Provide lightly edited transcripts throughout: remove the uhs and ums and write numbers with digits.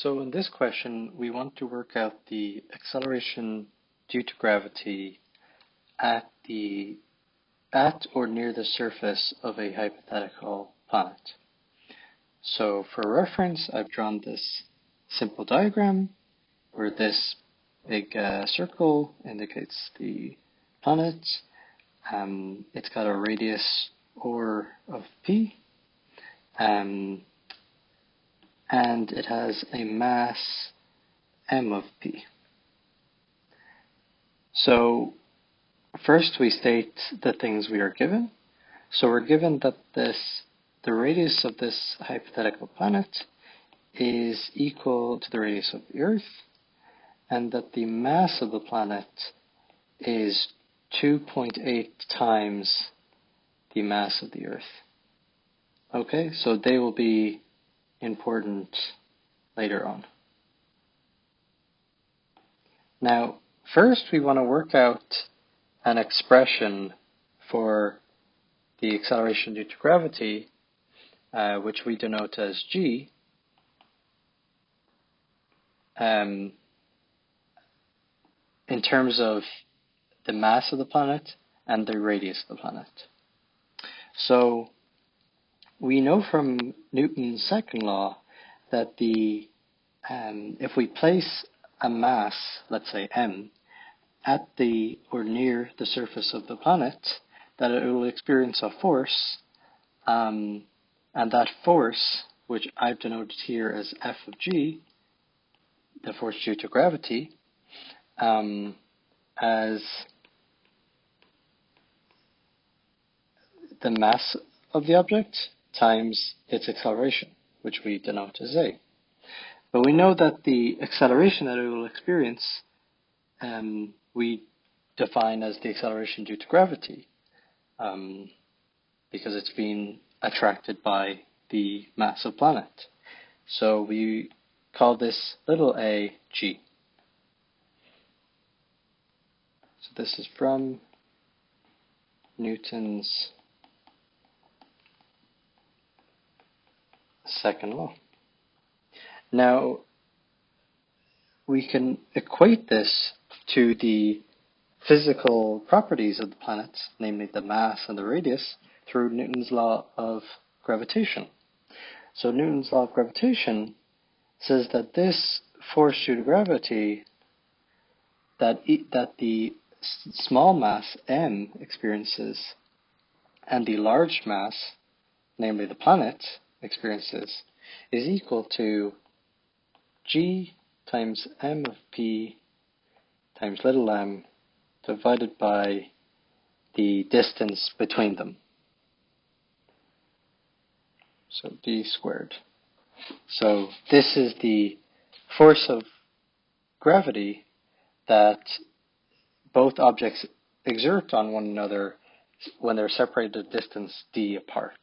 So in this question, we want to work out the acceleration due to gravity at or near the surface of a hypothetical planet. So for reference, I've drawn this simple diagram where this big circle indicates the planet. It's got a radius of p, and it has a mass m of p. So first we state the things we are given. So we're given that the radius of this hypothetical planet is equal to the radius of the Earth, and that the mass of the planet is 2.8 times the mass of the Earth. Okay, so they will be important later on. Now, first we want to work out an expression for the acceleration due to gravity, which we denote as g, in terms of the mass of the planet and the radius of the planet. So we know from Newton's second law that if we place a mass, let's say m, at the or near the surface of the planet, that it will experience a force, and that force, which I've denoted here as F of g, the force due to gravity, as the mass of the object times its acceleration, which we denote as a. But we know that the acceleration that it will experience we define as the acceleration due to gravity, because it's being attracted by the mass of the planet. So we call this little a g. So this is from Newton's second law. Now, we can equate this to the physical properties of the planet, namely the mass and the radius, through Newton's law of gravitation. So Newton's law of gravitation says that this force due to gravity that the small mass m experiences and the large mass, namely the planet, experiences is equal to g times m of p times little m divided by the distance between them. So d squared. So this is the force of gravity that both objects exert on one another when they're separated a distance d apart.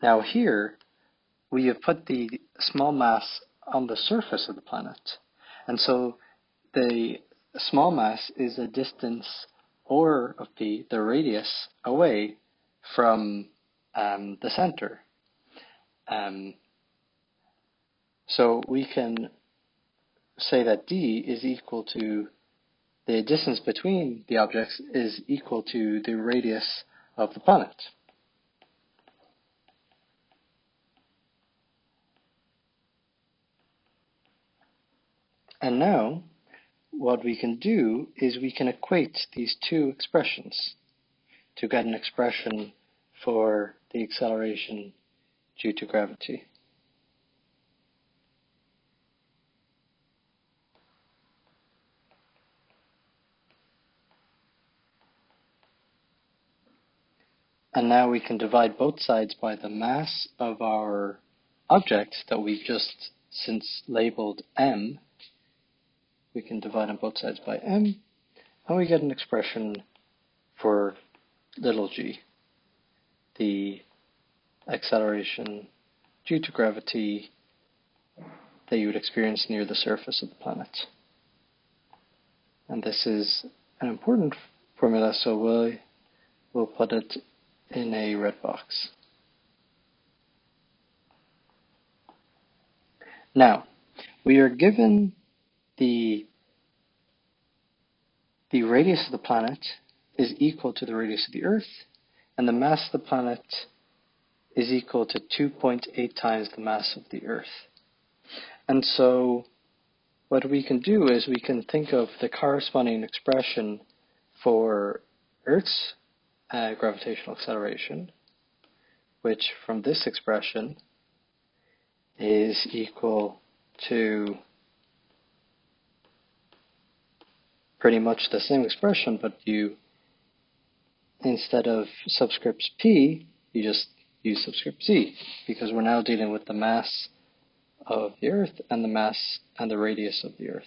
Now here, we have put the small mass on the surface of the planet. And so the small mass is a distance or of p, the radius, away from the center. So we can say that d is equal to the distance between the objects is equal to the radius of the planet. And now, what we can do is we can equate these two expressions to get an expression for the acceleration due to gravity. And now we can divide both sides by the mass of our object that we've just since labeled m. We can divide on both sides by m, and we get an expression for little g, the acceleration due to gravity that you would experience near the surface of the planet. And this is an important formula, so we'll put it in a red box. Now, we are given the radius of the planet is equal to the radius of the Earth, and the mass of the planet is equal to 2.8 times the mass of the Earth. And so what we can do is we can think of the corresponding expression for Earth's gravitational acceleration, which from this expression is equal to pretty much the same expression, but you, instead of subscript p, you just use subscript z, because we're now dealing with the mass of the Earth and the mass and the radius of the Earth.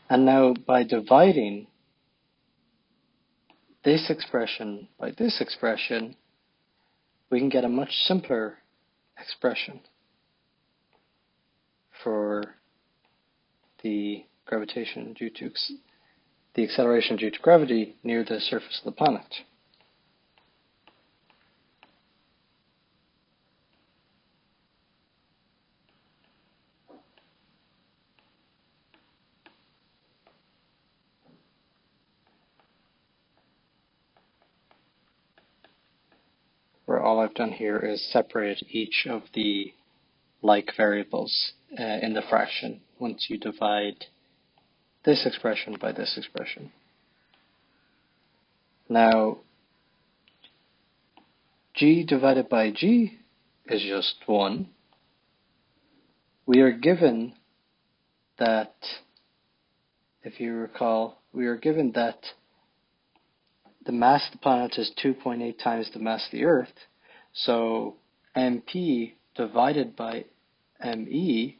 And now by dividing this expression by this expression, we can get a much simpler expression for the gravitation due to the acceleration due to gravity near the surface of the planet. Where all I've done here is separate each of the like variables in the fraction once you divide this expression by this expression. Now, g divided by g is just 1. We are given that, if you recall, we are given that the mass of the planet is 2.8 times the mass of the Earth, so mp divided by me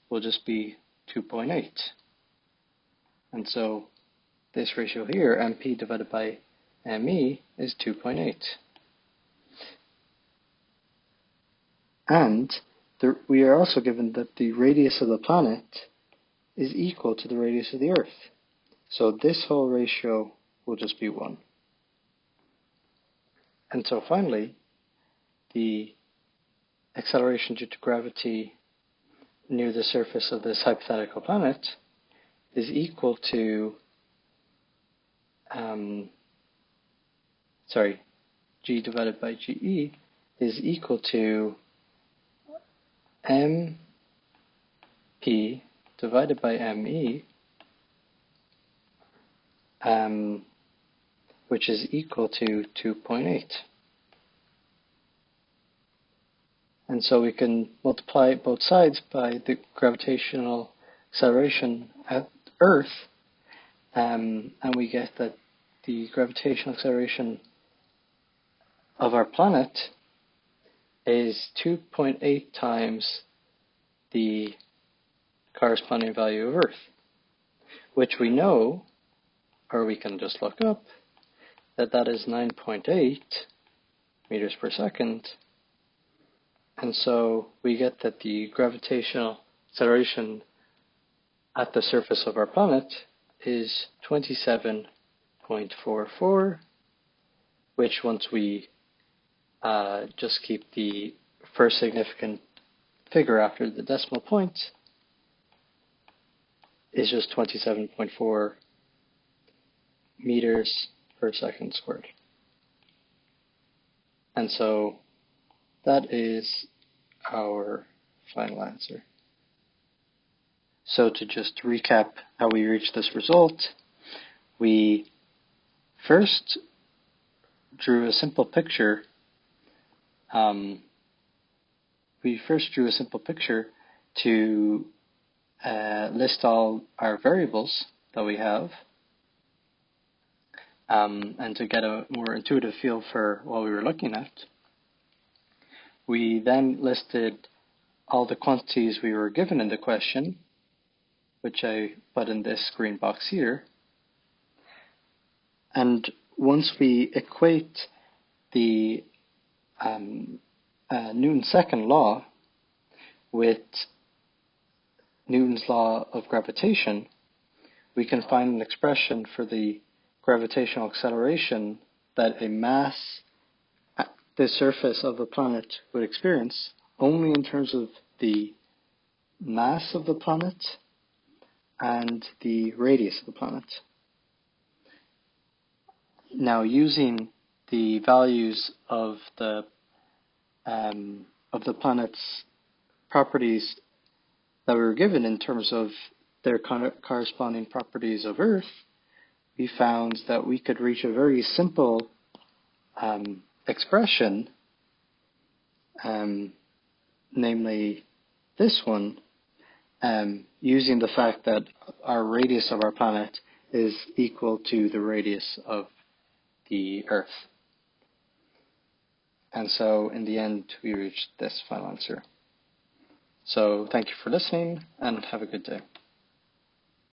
will just be 2.8. And so this ratio here, mp divided by me, is 2.8. And we are also given that the radius of the planet is equal to the radius of the Earth. So this whole ratio will just be 1. And so finally, the acceleration due to gravity near the surface of this hypothetical planet is equal to, g divided by ge is equal to mp divided by me, which is equal to 2.8. And so we can multiply both sides by the gravitational acceleration at Earth, and we get that the gravitational acceleration of our planet is 2.8 times the corresponding value of Earth, which we know, or we can just look up, that is 9.8 meters per second. And so we get that the gravitational acceleration at the surface of our planet is 27.44, which once we just keep the first significant figure after the decimal point is just 27.4 meters per second squared. And so that is our final answer. So to just recap how we reached this result, we first drew a simple picture. To list all our variables that we have, and to get a more intuitive feel for what we were looking at. We then listed all the quantities we were given in the question, which I put in this green box here. And once we equate the Newton's second law with Newton's law of gravitation, we can find an expression for the gravitational acceleration that a mass at the surface of a planet would experience only in terms of the mass of the planet and the radius of the planet. Now, using the values of the planet's properties that we were given in terms of their corresponding properties of Earth, we found that we could reach a very simple expression, namely this one, using the fact that our radius of our planet is equal to the radius of the Earth. And so in the end, we reached this final answer. So thank you for listening and have a good day.